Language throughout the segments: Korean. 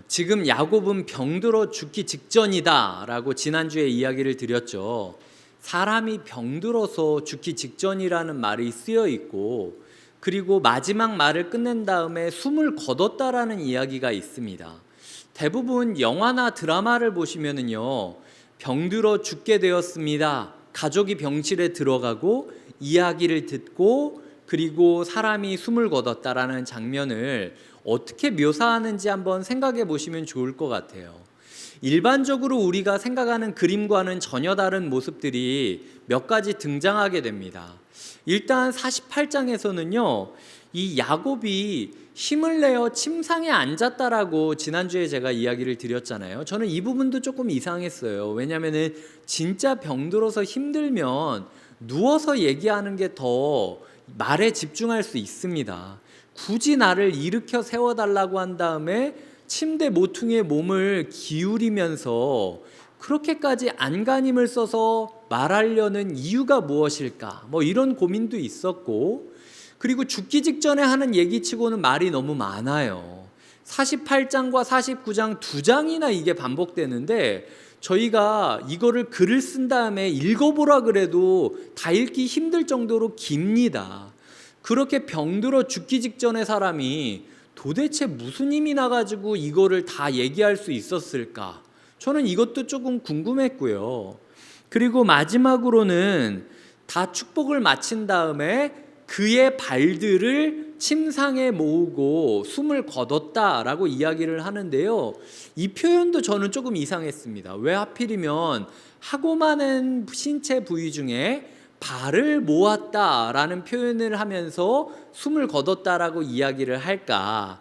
지금 야곱은 병들어 죽기 직전이다라고 지난주에 이야기를 드렸죠. 사람이 병들어서 죽기 직전이라는 말이 쓰여 있고, 그리고 마지막 말을 끝낸 다음에 숨을 거뒀다라는 이야기가 있습니다. 대부분 영화나 드라마를 보시면은요, 병들어 죽게 되었습니다. 가족이 병실에 들어가고 이야기를 듣고 그리고 사람이 숨을 거뒀다라는 장면을 어떻게 묘사하는지 한번 생각해 보시면 좋을 것 같아요. 일반적으로 우리가 생각하는 그림과는 전혀 다른 모습들이 몇 가지 등장하게 됩니다. 일단 48장에서는요, 이 야곱이 힘을 내어 침상에 앉았다라고 지난주에 제가 이야기를 드렸잖아요. 저는 이 부분도 조금 이상했어요. 왜냐하면 진짜 병들어서 힘들면 누워서 얘기하는 게 더 말에 집중할 수 있습니다. 굳이 나를 일으켜 세워달라고 한 다음에 침대 모퉁이에 몸을 기울이면서 그렇게까지 안간힘을 써서 말하려는 이유가 무엇일까? 이런 고민도 있었고, 그리고 죽기 직전에 하는 얘기치고는 말이 너무 많아요. 48장과 49장 두 장이나 이게 반복되는데, 저희가 이거를 글을 쓴 다음에 읽어보라 그래도 다 읽기 힘들 정도로 깁니다. 그렇게 병들어 죽기 직전의 사람이 도대체 무슨 힘이 나가지고 이거를 다 얘기할 수 있었을까? 저는 이것도 조금 궁금했고요. 그리고 마지막으로는 다 축복을 마친 다음에 그의 발들을 침상에 모으고 숨을 거뒀다라고 이야기를 하는데요. 이 표현도 저는 조금 이상했습니다. 왜 하필이면 하고 많은 신체 부위 중에 발을 모았다라는 표현을 하면서 숨을 거뒀다라고 이야기를 할까?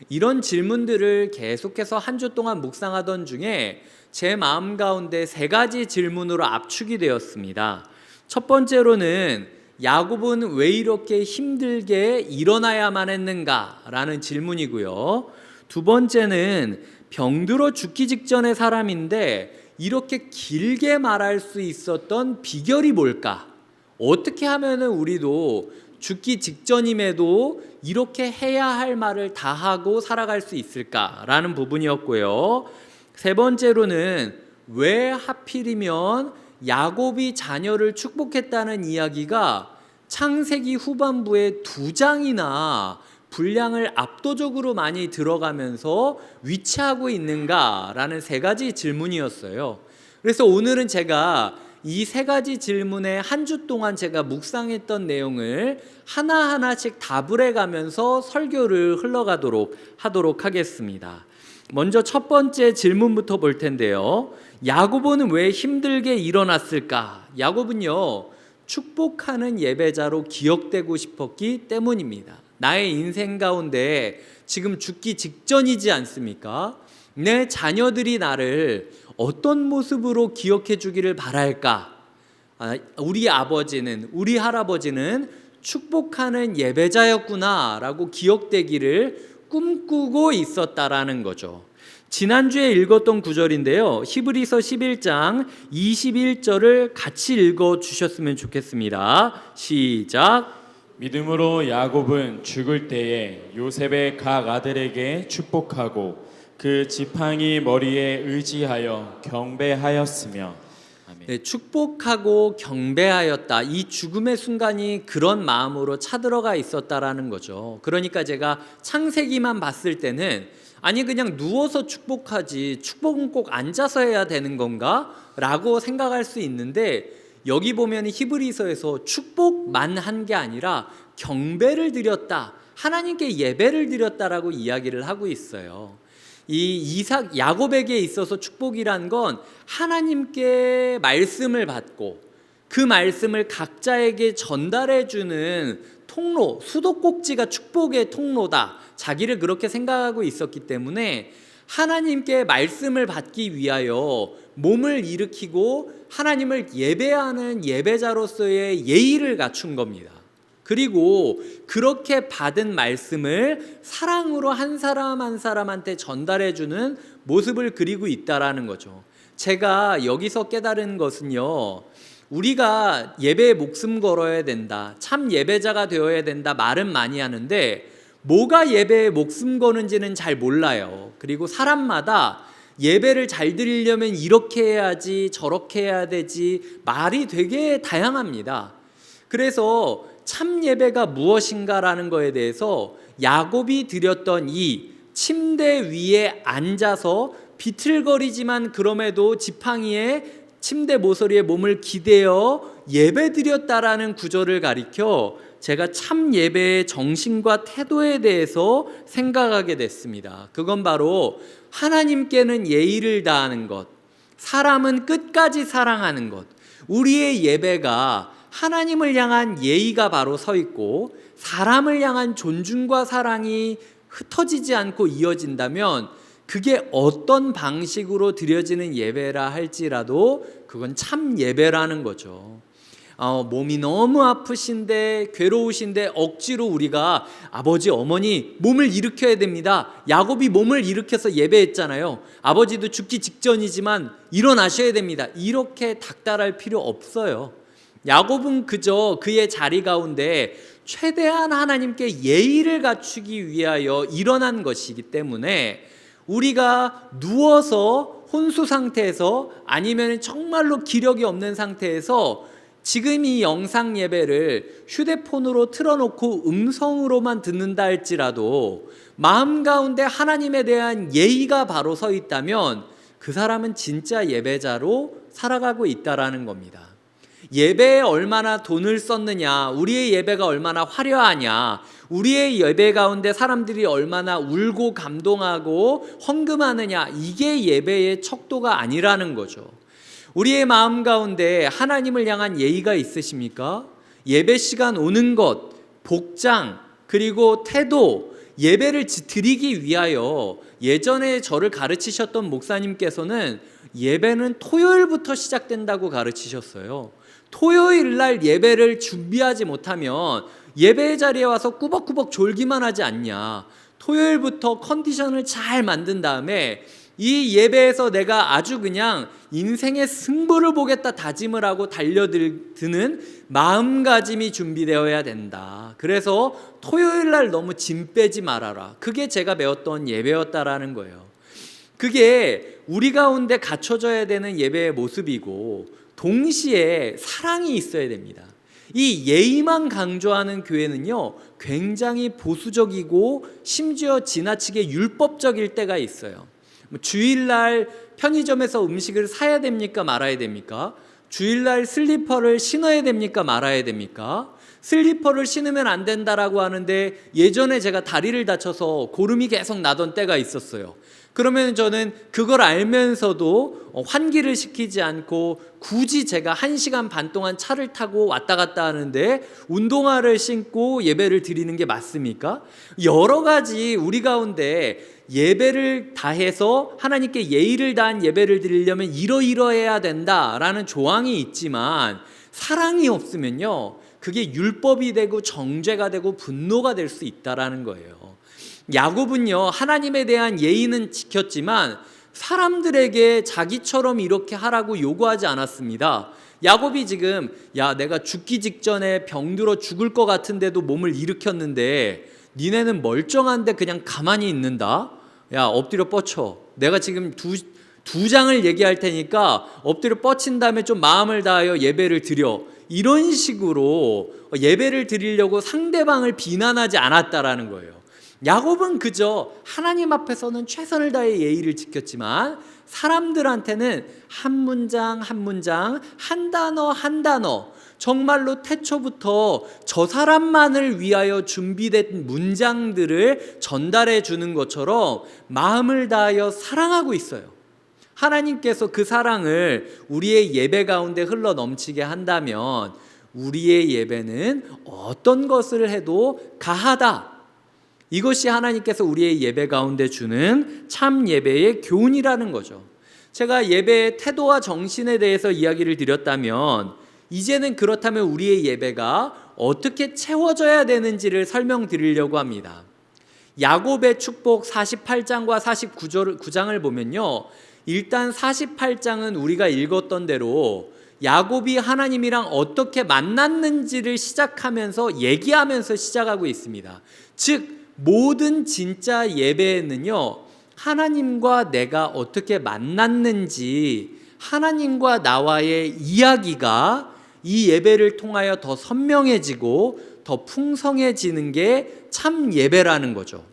이런 질문들을 계속해서 한 주 동안 묵상하던 중에 제 마음 가운데 세 가지 질문으로 압축이 되었습니다. 첫 번째로는 야곱은 왜 이렇게 힘들게 일어나야만 했는가라는 질문이고요. 두 번째는 병들어 죽기 직전의 사람인데 이렇게 길게 말할 수 있었던 비결이 뭘까? 어떻게 하면은 우리도 죽기 직전임에도 이렇게 해야 할 말을 다 하고 살아갈 수 있을까라는 부분이었고요. 세 번째로는 왜 하필이면 야곱이 자녀를 축복했다는 이야기가 창세기 후반부에 두 장이나 분량을 압도적으로 많이 들어가면서 위치하고 있는가라는 세 가지 질문이었어요. 그래서 오늘은 제가 이 세 가지 질문에 한 주 동안 제가 묵상했던 내용을 하나하나씩 답을 해가면서 설교를 흘러가도록 하도록 하겠습니다. 먼저 첫 번째 질문부터 볼 텐데요. 야곱은 왜 힘들게 일어났을까? 야곱은요, 축복하는 예배자로 기억되고 싶었기 때문입니다. 나의 인생 가운데 지금 죽기 직전이지 않습니까? 내 자녀들이 나를 어떤 모습으로 기억해 주기를 바랄까? 우리 아버지는, 우리 할아버지는 축복하는 예배자였구나 라고 기억되기를 꿈꾸고 있었다라는 거죠. 지난주에 읽었던 구절인데요. 히브리서 11장 21절을 같이 읽어 주셨으면 좋겠습니다. 시작. 믿음으로 야곱은 죽을 때에 요셉의 각 아들에게 축복하고 그 지팡이 머리에 의지하여 경배하였으며. 아멘. 네, 축복하고 경배하였다. 이 죽음의 순간이 그런 마음으로 차들어가 있었다라는 거죠. 그러니까 제가 창세기만 봤을 때는 아니 그냥 누워서 축복하지 축복은 꼭 앉아서 해야 되는 건가? 라고 생각할 수 있는데 여기 보면 히브리서에서 축복만 한 게 아니라 경배를 드렸다. 하나님께 예배를 드렸다라고 이야기를 하고 있어요. 이 야곱에게 있어서 축복이란 건 하나님께 말씀을 받고 그 말씀을 각자에게 전달해 주는 통로, 수도꼭지가 축복의 통로다. 자기를 그렇게 생각하고 있었기 때문에 하나님께 말씀을 받기 위하여 몸을 일으키고 하나님을 예배하는 예배자로서의 예의를 갖춘 겁니다. 그리고 그렇게 받은 말씀을 사랑으로 한 사람 한 사람한테 전달해주는 모습을 그리고 있다라는 거죠. 제가 여기서 깨달은 것은요, 우리가 예배에 목숨 걸어야 된다, 참 예배자가 되어야 된다 말은 많이 하는데 뭐가 예배에 목숨 거는지는 잘 몰라요. 그리고 사람마다 예배를 잘 드리려면 이렇게 해야지 저렇게 해야 되지 말이 되게 다양합니다. 그래서 참 예배가 무엇인가라는 거에 대해서 야곱이 드렸던 이 침대 위에 앉아서 비틀거리지만 그럼에도 지팡이에 침대 모서리에 몸을 기대어 예배드렸다라는 구절을 가리켜 제가 참 예배의 정신과 태도에 대해서 생각하게 됐습니다. 그건 바로 하나님께는 예의를 다하는 것, 사람은 끝까지 사랑하는 것. 우리의 예배가 하나님을 향한 예의가 바로 서 있고 사람을 향한 존중과 사랑이 흩어지지 않고 이어진다면 그게 어떤 방식으로 드려지는 예배라 할지라도 그건 참 예배라는 거죠. 몸이 너무 아프신데 괴로우신데 억지로 우리가 아버지 어머니 몸을 일으켜야 됩니다. 야곱이 몸을 일으켜서 예배했잖아요. 아버지도 죽기 직전이지만 일어나셔야 됩니다. 이렇게 닥달할 필요 없어요. 야곱은 그저 그의 자리 가운데 최대한 하나님께 예의를 갖추기 위하여 일어난 것이기 때문에 우리가 누워서 혼수 상태에서 아니면 정말로 기력이 없는 상태에서 지금 이 영상 예배를 휴대폰으로 틀어놓고 음성으로만 듣는다 할지라도 마음 가운데 하나님에 대한 예의가 바로 서 있다면 그 사람은 진짜 예배자로 살아가고 있다라는 겁니다. 예배에 얼마나 돈을 썼느냐, 우리의 예배가 얼마나 화려하냐, 우리의 예배 가운데 사람들이 얼마나 울고 감동하고 헌금하느냐, 이게 예배의 척도가 아니라는 거죠. 우리의 마음 가운데 하나님을 향한 예의가 있으십니까? 예배 시간 오는 것, 복장, 그리고 태도, 예배를 드리기 위하여 예전에 저를 가르치셨던 목사님께서는 예배는 토요일부터 시작된다고 가르치셨어요. 토요일 날 예배를 준비하지 못하면 예배의 자리에 와서 꾸벅꾸벅 졸기만 하지 않냐. 토요일부터 컨디션을 잘 만든 다음에 이 예배에서 내가 아주 그냥 인생의 승부를 보겠다 다짐을 하고 달려드는 마음가짐이 준비되어야 된다. 그래서 토요일 날 너무 짐 빼지 말아라. 그게 제가 배웠던 예배였다라는 거예요. 그게 우리 가운데 갖춰져야 되는 예배의 모습이고 동시에 사랑이 있어야 됩니다. 이 예의만 강조하는 교회는요, 굉장히 보수적이고 심지어 지나치게 율법적일 때가 있어요. 주일날 편의점에서 음식을 사야 됩니까? 말아야 됩니까? 주일날 슬리퍼를 신어야 됩니까? 말아야 됩니까? 슬리퍼를 신으면 안 된다라고 하는데 예전에 제가 다리를 다쳐서 고름이 계속 나던 때가 있었어요. 그러면 저는 그걸 알면서도 환기를 시키지 않고 굳이 제가 1시간 반 동안 차를 타고 왔다 갔다 하는데 운동화를 신고 예배를 드리는 게 맞습니까? 여러 가지 우리 가운데 예배를 다해서 하나님께 예의를 다한 예배를 드리려면 이러이러해야 된다라는 조항이 있지만 사랑이 없으면요, 그게 율법이 되고 정죄가 되고 분노가 될 수 있다라는 거예요. 야곱은요, 하나님에 대한 예의는 지켰지만 사람들에게 자기처럼 이렇게 하라고 요구하지 않았습니다. 야곱이 지금 내가 죽기 직전에 병들어 죽을 것 같은데도 몸을 일으켰는데 니네는 멀쩡한데 그냥 가만히 있는다? 엎드려 뻗쳐. 내가 지금 두 장을 얘기할 테니까 엎드려 뻗친 다음에 좀 마음을 다하여 예배를 드려. 이런 식으로 예배를 드리려고 상대방을 비난하지 않았다라는 거예요. 야곱은 그저 하나님 앞에서는 최선을 다해 예의를 지켰지만 사람들한테는 한 문장 한 문장, 한 단어 한 단어, 정말로 태초부터 저 사람만을 위하여 준비된 문장들을 전달해 주는 것처럼 마음을 다하여 사랑하고 있어요. 하나님께서 그 사랑을 우리의 예배 가운데 흘러 넘치게 한다면 우리의 예배는 어떤 것을 해도 가하다. 이것이 하나님께서 우리의 예배 가운데 주는 참 예배의 교훈이라는 거죠. 제가 예배의 태도와 정신에 대해서 이야기를 드렸다면 이제는 그렇다면 우리의 예배가 어떻게 채워져야 되는지를 설명드리려고 합니다. 야곱의 축복 48장과 49장을 보면요, 일단 48장은 우리가 읽었던 대로 야곱이 하나님이랑 어떻게 만났는지를 시작하면서 얘기하면서 시작하고 있습니다. 즉 모든 진짜 예배에는요, 하나님과 내가 어떻게 만났는지 하나님과 나와의 이야기가 이 예배를 통하여 더 선명해지고 더 풍성해지는 게 참 예배라는 거죠.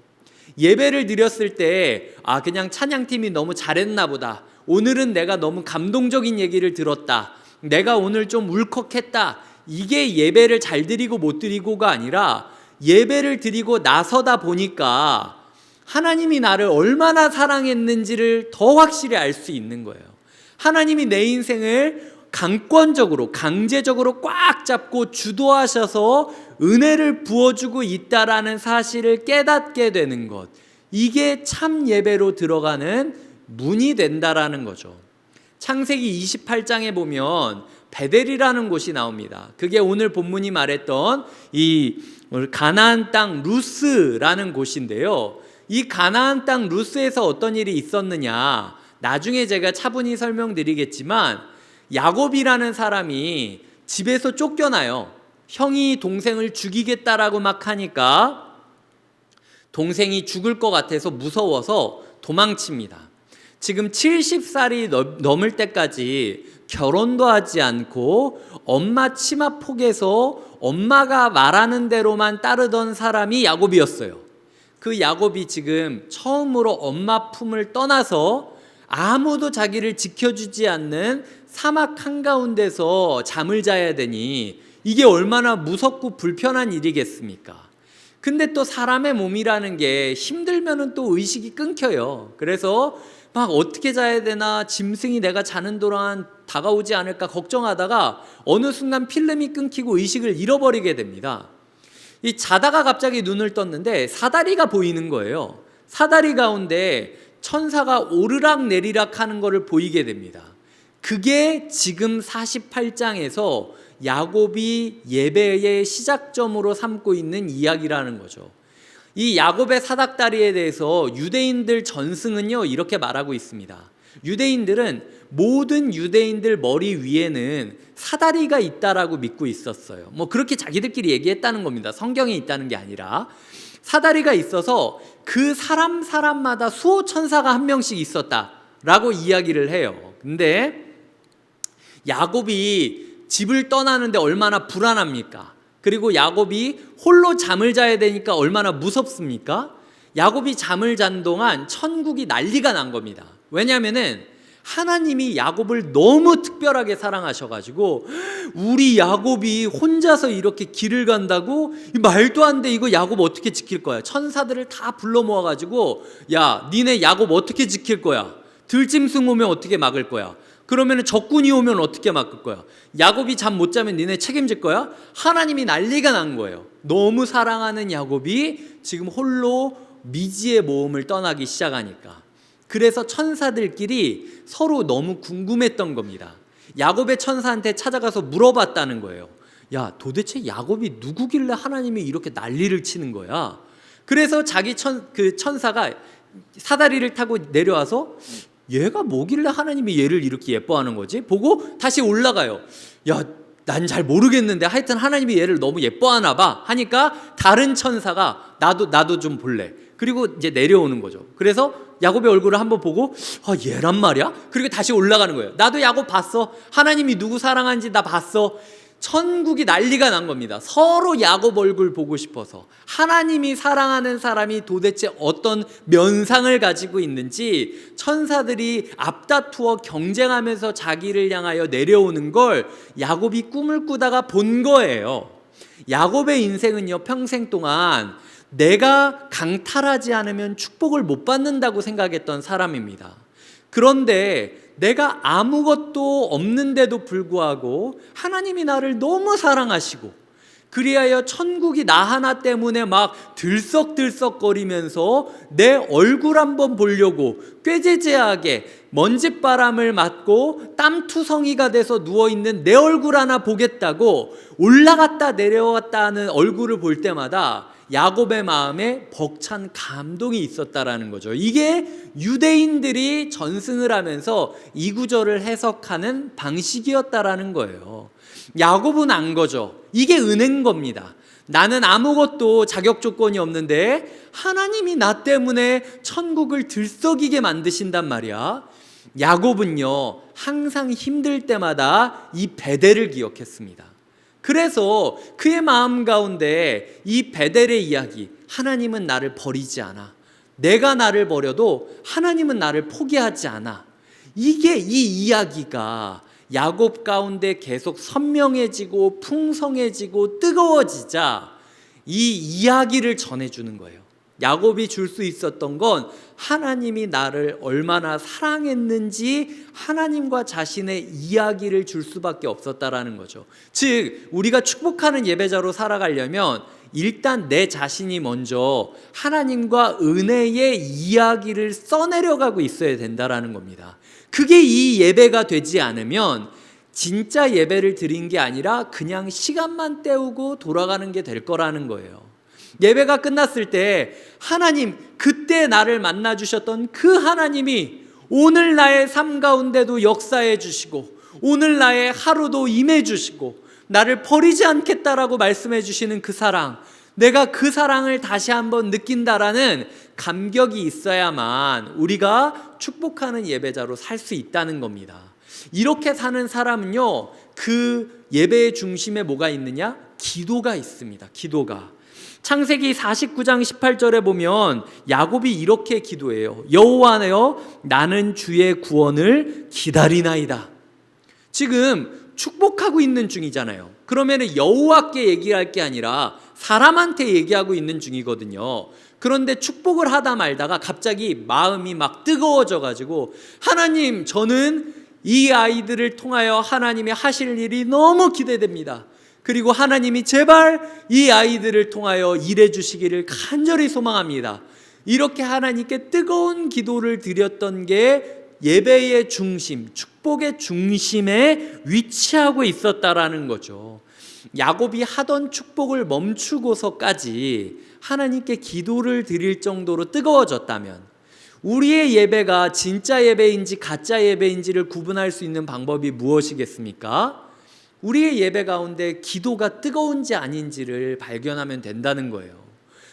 예배를 드렸을 때 그냥 찬양팀이 너무 잘했나 보다, 오늘은 내가 너무 감동적인 얘기를 들었다, 내가 오늘 좀 울컥했다, 이게 예배를 잘 드리고 못 드리고가 아니라 예배를 드리고 나서다 보니까 하나님이 나를 얼마나 사랑했는지를 더 확실히 알 수 있는 거예요. 하나님이 내 인생을 강권적으로 강제적으로 꽉 잡고 주도하셔서 은혜를 부어주고 있다라는 사실을 깨닫게 되는 것, 이게 참 예배로 들어가는 문이 된다라는 거죠. 창세기 28장에 보면 베델이라는 곳이 나옵니다. 그게 오늘 본문이 말했던 이 가나안 땅 루스라는 곳인데요, 이 가나안 땅 루스에서 어떤 일이 있었느냐, 나중에 제가 차분히 설명드리겠지만 야곱이라는 사람이 집에서 쫓겨나요. 형이 동생을 죽이겠다라고 막 하니까 동생이 죽을 것 같아서 무서워서 도망칩니다. 지금 70살이 넘을 때까지 결혼도 하지 않고 엄마 치마 폭에서 엄마가 말하는 대로만 따르던 사람이 야곱이었어요. 그 야곱이 지금 처음으로 엄마 품을 떠나서 아무도 자기를 지켜주지 않는 사막 한가운데서 잠을 자야 되니 이게 얼마나 무섭고 불편한 일이겠습니까? 근데 또 사람의 몸이라는 게 힘들면은 또 의식이 끊겨요. 그래서 막 어떻게 자야 되나, 짐승이 내가 자는 동안 다가오지 않을까 걱정하다가 어느 순간 필름이 끊기고 의식을 잃어버리게 됩니다. 이 자다가 갑자기 눈을 떴는데 사다리가 보이는 거예요. 사다리 가운데 천사가 오르락 내리락 하는 것을 보이게 됩니다. 그게 지금 48장에서 야곱이 예배의 시작점으로 삼고 있는 이야기라는 거죠. 이 야곱의 사닥다리에 대해서 유대인들 전승은요, 이렇게 말하고 있습니다. 유대인들은 모든 유대인들 머리 위에는 사다리가 있다라고 믿고 있었어요. 그렇게 자기들끼리 얘기했다는 겁니다. 성경에 있다는 게 아니라 사다리가 있어서 그 사람마다 수호천사가 한 명씩 있었다라고 이야기를 해요. 근데 야곱이 집을 떠나는데 얼마나 불안합니까? 그리고 야곱이 홀로 잠을 자야 되니까 얼마나 무섭습니까? 야곱이 잠을 잔 동안 천국이 난리가 난 겁니다. 왜냐하면은 하나님이 야곱을 너무 특별하게 사랑하셔가지고 우리 야곱이 혼자서 이렇게 길을 간다고? 말도 안 돼. 이거 야곱 어떻게 지킬 거야? 천사들을 다 불러 모아가지고 야, 니네 야곱 어떻게 지킬 거야? 들짐승 오면 어떻게 막을 거야? 그러면 적군이 오면 어떻게 막을 거야? 야곱이 잠 못 자면 니네 책임질 거야? 하나님이 난리가 난 거예요. 너무 사랑하는 야곱이 지금 홀로 미지의 모험을 떠나기 시작하니까. 그래서 천사들끼리 서로 너무 궁금했던 겁니다. 야곱의 천사한테 찾아가서 물어봤다는 거예요. 야, 도대체 야곱이 누구길래 하나님이 이렇게 난리를 치는 거야? 그래서 자기 천사가 사다리를 타고 내려와서 얘가 뭐길래 하나님이 얘를 이렇게 예뻐하는 거지? 보고 다시 올라가요. 야, 난 잘 모르겠는데 하여튼 하나님이 얘를 너무 예뻐하나 봐 하니까 다른 천사가 나도 좀 볼래. 그리고 이제 내려오는 거죠. 그래서 야곱의 얼굴을 한번 보고 얘란 말이야? 그리고 다시 올라가는 거예요. 나도 야곱 봤어. 하나님이 누구 사랑하는지 나 봤어. 천국이 난리가 난 겁니다. 서로 야곱 얼굴 보고 싶어서. 하나님이 사랑하는 사람이 도대체 어떤 면상을 가지고 있는지 천사들이 앞다투어 경쟁하면서 자기를 향하여 내려오는 걸 야곱이 꿈을 꾸다가 본 거예요. 야곱의 인생은요, 평생 동안 내가 강탈하지 않으면 축복을 못 받는다고 생각했던 사람입니다. 그런데 내가 아무것도 없는데도 불구하고 하나님이 나를 너무 사랑하시고 그리하여 천국이 나 하나 때문에 막 들썩들썩거리면서 내 얼굴 한번 보려고 꾀죄죄하게 먼지바람을 맞고 땀투성이가 돼서 누워있는 내 얼굴 하나 보겠다고 올라갔다 내려왔다 하는 얼굴을 볼 때마다 야곱의 마음에 벅찬 감동이 있었다라는 거죠. 이게 유대인들이 전승을 하면서 이 구절을 해석하는 방식이었다라는 거예요. 야곱은 안 거죠. 이게 은혜인 겁니다. 나는 아무것도 자격 조건이 없는데 하나님이 나 때문에 천국을 들썩이게 만드신단 말이야. 야곱은요, 항상 힘들 때마다 이 베델을 기억했습니다. 그래서 그의 마음 가운데 이 베델의 이야기, 하나님은 나를 버리지 않아. 내가 나를 버려도 하나님은 나를 포기하지 않아. 이게 이 이야기가 야곱 가운데 계속 선명해지고 풍성해지고 뜨거워지자 이 이야기를 전해주는 거예요. 야곱이 줄 수 있었던 건 하나님이 나를 얼마나 사랑했는지 하나님과 자신의 이야기를 줄 수밖에 없었다라는 거죠. 즉 우리가 축복하는 예배자로 살아가려면 일단 내 자신이 먼저 하나님과 은혜의 이야기를 써내려가고 있어야 된다라는 겁니다. 그게 이 예배가 되지 않으면 진짜 예배를 드린 게 아니라 그냥 시간만 때우고 돌아가는 게 될 거라는 거예요. 예배가 끝났을 때 하나님, 그때 나를 만나 주셨던 그 하나님이 오늘 나의 삶 가운데도 역사해 주시고 오늘 나의 하루도 임해 주시고 나를 버리지 않겠다라고 말씀해 주시는 그 사랑, 내가 그 사랑을 다시 한번 느낀다라는 감격이 있어야만 우리가 축복하는 예배자로 살 수 있다는 겁니다. 이렇게 사는 사람은요, 그 예배의 중심에 뭐가 있느냐? 기도가 있습니다. 기도가. 창세기 49장 18절에 보면 야곱이 이렇게 기도해요. 여호와여, 나는 주의 구원을 기다리나이다. 지금 축복하고 있는 중이잖아요. 그러면 여호와께 얘기할 게 아니라 사람한테 얘기하고 있는 중이거든요. 그런데 축복을 하다 말다가 갑자기 마음이 막 뜨거워져 가지고, 하나님, 저는 이 아이들을 통하여 하나님이 하실 일이 너무 기대됩니다. 그리고 하나님이 제발 이 아이들을 통하여 일해 주시기를 간절히 소망합니다. 이렇게 하나님께 뜨거운 기도를 드렸던 게 예배의 중심, 축복의 중심에 위치하고 있었다라는 거죠. 야곱이 하던 축복을 멈추고서까지 하나님께 기도를 드릴 정도로 뜨거워졌다면, 우리의 예배가 진짜 예배인지 가짜 예배인지를 구분할 수 있는 방법이 무엇이겠습니까? 우리의 예배 가운데 기도가 뜨거운지 아닌지를 발견하면 된다는 거예요.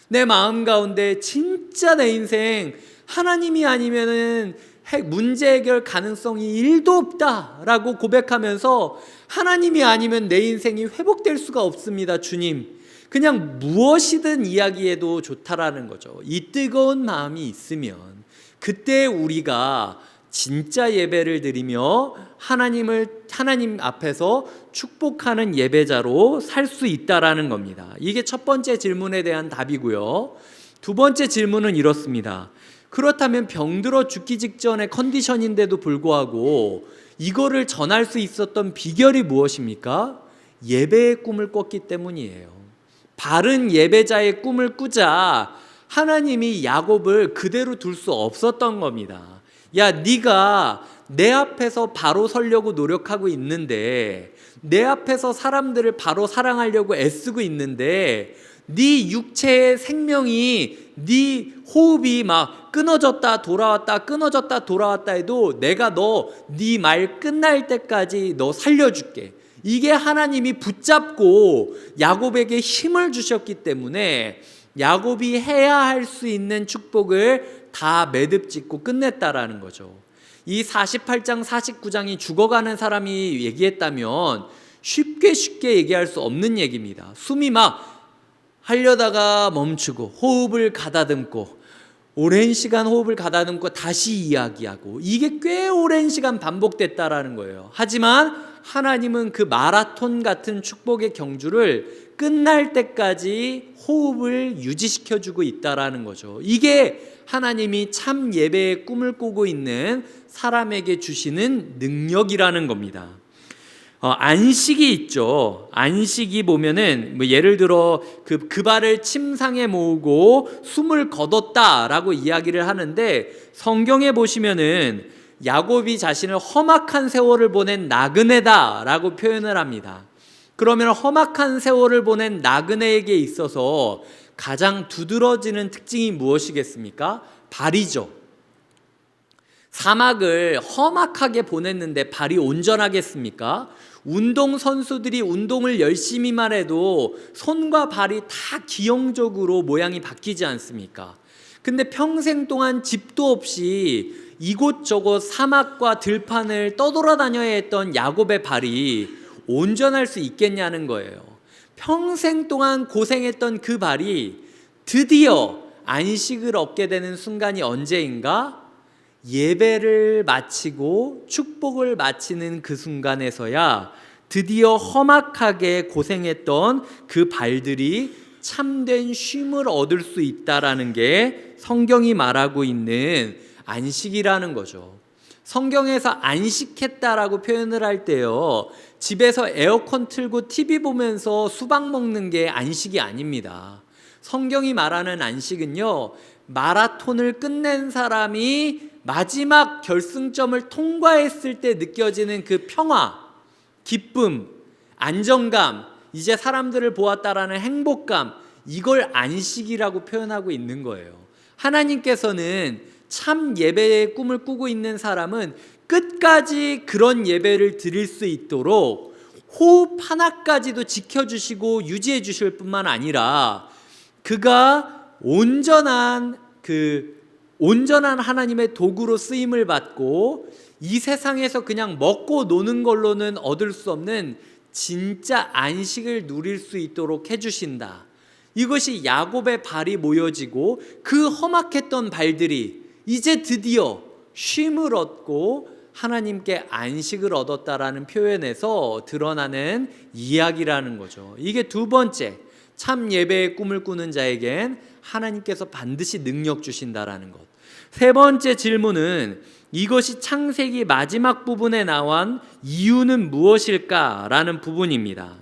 내 마음 가운데 진짜 내 인생 하나님이 아니면은 문제 해결 가능성이 1도 없다라고 고백하면서, 하나님이 아니면 내 인생이 회복될 수가 없습니다, 주님. 그냥 무엇이든 이야기해도 좋다라는 거죠. 이 뜨거운 마음이 있으면 그때 우리가 진짜 예배를 드리며 하나님 앞에서 축복하는 예배자로 살 수 있다라는 겁니다. 이게 첫 번째 질문에 대한 답이고요. 두 번째 질문은 이렇습니다. 그렇다면 병들어 죽기 직전의 컨디션인데도 불구하고 이거를 전할 수 있었던 비결이 무엇입니까? 예배의 꿈을 꿨기 때문이에요. 바른 예배자의 꿈을 꾸자 하나님이 야곱을 그대로 둘 수 없었던 겁니다. 야, 네가 내 앞에서 바로 서려고 노력하고 있는데, 내 앞에서 사람들을 바로 사랑하려고 애쓰고 있는데, 네 육체의 생명이, 네 호흡이 막 끊어졌다 돌아왔다 끊어졌다 돌아왔다 해도 내가 네 말 끝날 때까지 너 살려줄게. 이게 하나님이 붙잡고 야곱에게 힘을 주셨기 때문에 야곱이 해야 할 수 있는 축복을 다 매듭짓고 끝냈다라는 거죠. 이 48장 49장이 죽어가는 사람이 얘기했다면 쉽게 얘기할 수 없는 얘기입니다. 숨이 막 하려다가 멈추고 호흡을 가다듬고 오랜 시간 호흡을 가다듬고 다시 이야기하고, 이게 꽤 오랜 시간 반복됐다라는 거예요. 하지만 하나님은 그 마라톤 같은 축복의 경주를 끝날 때까지 호흡을 유지시켜주고 있다라는 거죠. 이게 하나님이 참 예배의 꿈을 꾸고 있는 사람에게 주시는 능력이라는 겁니다. 안식이 있죠. 안식이 보면은 예를 들어 그 발을 침상에 모으고 숨을 거뒀다라고 이야기를 하는데, 성경에 보시면은 야곱이 자신을 험악한 세월을 보낸 나그네다라고 표현을 합니다. 그러면 험악한 세월을 보낸 나그네에게 있어서 가장 두드러지는 특징이 무엇이겠습니까? 발이죠. 사막을 험악하게 보냈는데 발이 온전하겠습니까? 운동선수들이 운동을 열심히만 해도 손과 발이 다 기형적으로 모양이 바뀌지 않습니까? 근데 평생 동안 집도 없이 이곳저곳 사막과 들판을 떠돌아다녀야 했던 야곱의 발이 온전할 수 있겠냐는 거예요. 평생 동안 고생했던 그 발이 드디어 안식을 얻게 되는 순간이 언제인가? 예배를 마치고 축복을 마치는 그 순간에서야 드디어 험악하게 고생했던 그 발들이 참된 쉼을 얻을 수 있다라는 게 성경이 말하고 있는 안식이라는 거죠. 성경에서 안식했다라고 표현을 할 때요, 집에서 에어컨 틀고 TV 보면서 수박 먹는 게 안식이 아닙니다. 성경이 말하는 안식은요, 마라톤을 끝낸 사람이 마지막 결승점을 통과했을 때 느껴지는 그 평화, 기쁨, 안정감, 이제 사람들을 보았다라는 행복감, 이걸 안식이라고 표현하고 있는 거예요. 하나님께서는 참 예배의 꿈을 꾸고 있는 사람은 끝까지 그런 예배를 드릴 수 있도록 호흡 하나까지도 지켜주시고 유지해 주실 뿐만 아니라 그가 온전한 하나님의 도구로 쓰임을 받고 이 세상에서 그냥 먹고 노는 걸로는 얻을 수 없는 진짜 안식을 누릴 수 있도록 해주신다. 이것이 야곱의 발이 모여지고 그 험악했던 발들이 이제 드디어 쉼을 얻고 하나님께 안식을 얻었다라는 표현에서 드러나는 이야기라는 거죠. 이게 두 번째, 참 예배의 꿈을 꾸는 자에겐 하나님께서 반드시 능력 주신다라는 것. 세 번째 질문은 이것이 창세기 마지막 부분에 나온 이유는 무엇일까라는 부분입니다.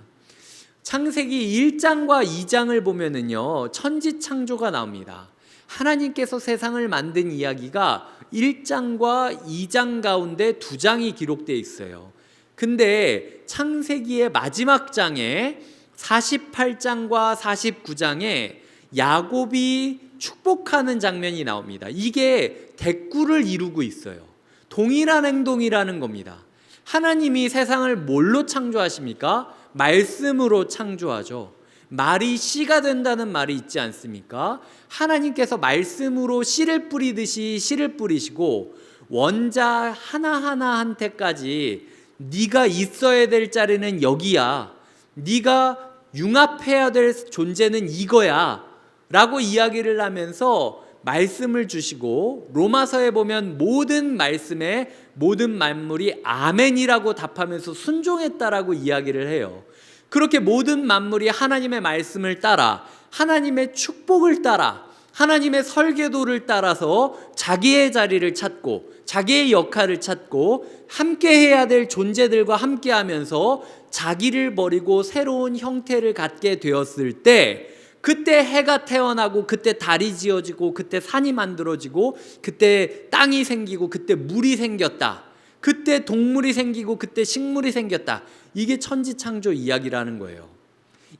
창세기 1장과 2장을 보면은요, 천지창조가 나옵니다. 하나님께서 세상을 만든 이야기가 1장과 2장 가운데 2장이 기록되어 있어요. 근데 창세기의 마지막 장에 48장과 49장에 야곱이 축복하는 장면이 나옵니다. 이게 대꾸를 이루고 있어요. 동일한 행동이라는 겁니다. 하나님이 세상을 뭘로 창조하십니까? 말씀으로 창조하죠. 말이 씨가 된다는 말이 있지 않습니까? 하나님께서 말씀으로 씨를 뿌리듯이 씨를 뿌리시고 원자 하나하나한테까지 네가 있어야 될 자리는 여기야, 네가 융합해야 될 존재는 이거야 라고 이야기를 하면서 말씀을 주시고, 로마서에 보면 모든 말씀에 모든 만물이 아멘이라고 답하면서 순종했다라고 이야기를 해요. 그렇게 모든 만물이 하나님의 말씀을 따라, 하나님의 축복을 따라, 하나님의 설계도를 따라서 자기의 자리를 찾고 자기의 역할을 찾고 함께 해야 될 존재들과 함께 하면서 자기를 버리고 새로운 형태를 갖게 되었을 때, 그때 해가 태어나고 그때 달이 지어지고 그때 산이 만들어지고 그때 땅이 생기고 그때 물이 생겼다, 그때 동물이 생기고 그때 식물이 생겼다. 이게 천지창조 이야기라는 거예요.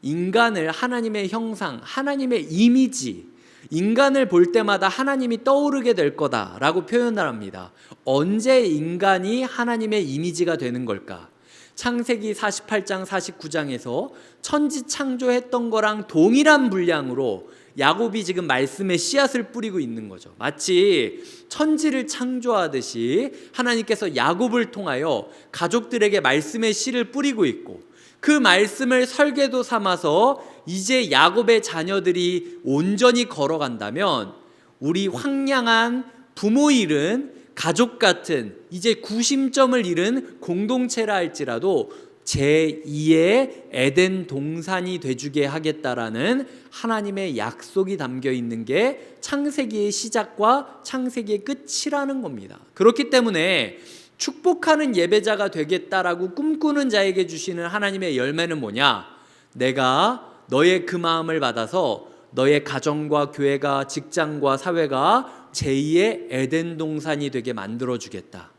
인간을 하나님의 형상, 하나님의 이미지, 인간을 볼 때마다 하나님이 떠오르게 될 거다라고 표현을 합니다. 언제 인간이 하나님의 이미지가 되는 걸까? 창세기 48장 49장에서 천지 창조했던 거랑 동일한 분량으로 야곱이 지금 말씀의 씨앗을 뿌리고 있는 거죠. 마치 천지를 창조하듯이 하나님께서 야곱을 통하여 가족들에게 말씀의 씨를 뿌리고 있고, 그 말씀을 설계도 삼아서 이제 야곱의 자녀들이 온전히 걸어간다면 우리 황량한 부모 일은 가족 같은 이제 구심점을 잃은 공동체라 할지라도 제2의 에덴 동산이 되주게 하겠다라는 하나님의 약속이 담겨 있는 게 창세기의 시작과 창세기의 끝이라는 겁니다. 그렇기 때문에 축복하는 예배자가 되겠다라고 꿈꾸는 자에게 주시는 하나님의 열매는 뭐냐? 내가 너의 그 마음을 받아서 너의 가정과 교회가, 직장과 사회가 제2의 에덴 동산이 되게 만들어주겠다.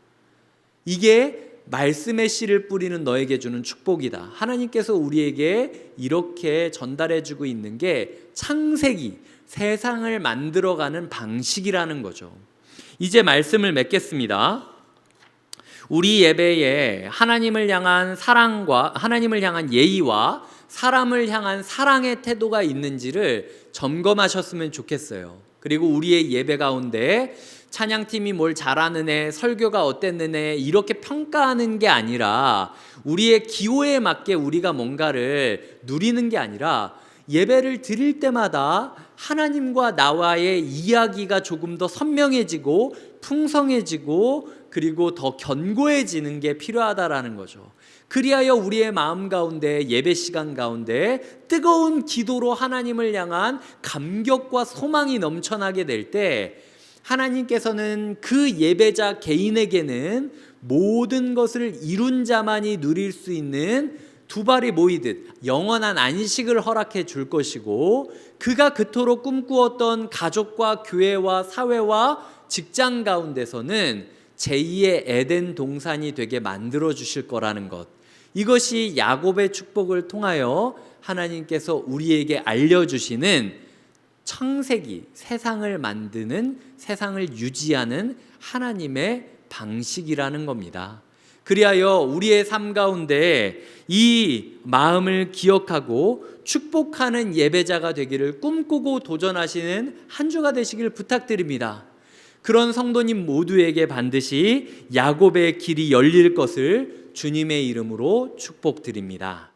이게 말씀의 씨를 뿌리는 너에게 주는 축복이다. 하나님께서 우리에게 이렇게 전달해주고 있는 게 창세기, 세상을 만들어가는 방식이라는 거죠. 이제 말씀을 맺겠습니다. 우리 예배에 하나님을 향한 사랑과 하나님을 향한 예의와 사람을 향한 사랑의 태도가 있는지를 점검하셨으면 좋겠어요. 그리고 우리의 예배 가운데 찬양팀이 뭘 잘하는 애, 설교가 어땠는 애 이렇게 평가하는 게 아니라 우리의 기호에 맞게 우리가 뭔가를 누리는 게 아니라 예배를 드릴 때마다 하나님과 나와의 이야기가 조금 더 선명해지고 풍성해지고 그리고 더 견고해지는 게 필요하다라는 거죠. 그리하여 우리의 마음 가운데 예배 시간 가운데 뜨거운 기도로 하나님을 향한 감격과 소망이 넘쳐나게 될 때 하나님께서는 그 예배자 개인에게는 모든 것을 이룬 자만이 누릴 수 있는 두 발이 모이듯 영원한 안식을 허락해 줄 것이고 그가 그토록 꿈꾸었던 가족과 교회와 사회와 직장 가운데서는 제2의 에덴 동산이 되게 만들어 주실 거라는 것, 이것이 야곱의 축복을 통하여 하나님께서 우리에게 알려주시는 창세기, 세상을 만드는, 세상을 유지하는 하나님의 방식이라는 겁니다. 그리하여 우리의 삶 가운데 이 마음을 기억하고 축복하는 예배자가 되기를 꿈꾸고 도전하시는 한 주가 되시길 부탁드립니다. 그런 성도님 모두에게 반드시 야곱의 길이 열릴 것을 주님의 이름으로 축복드립니다.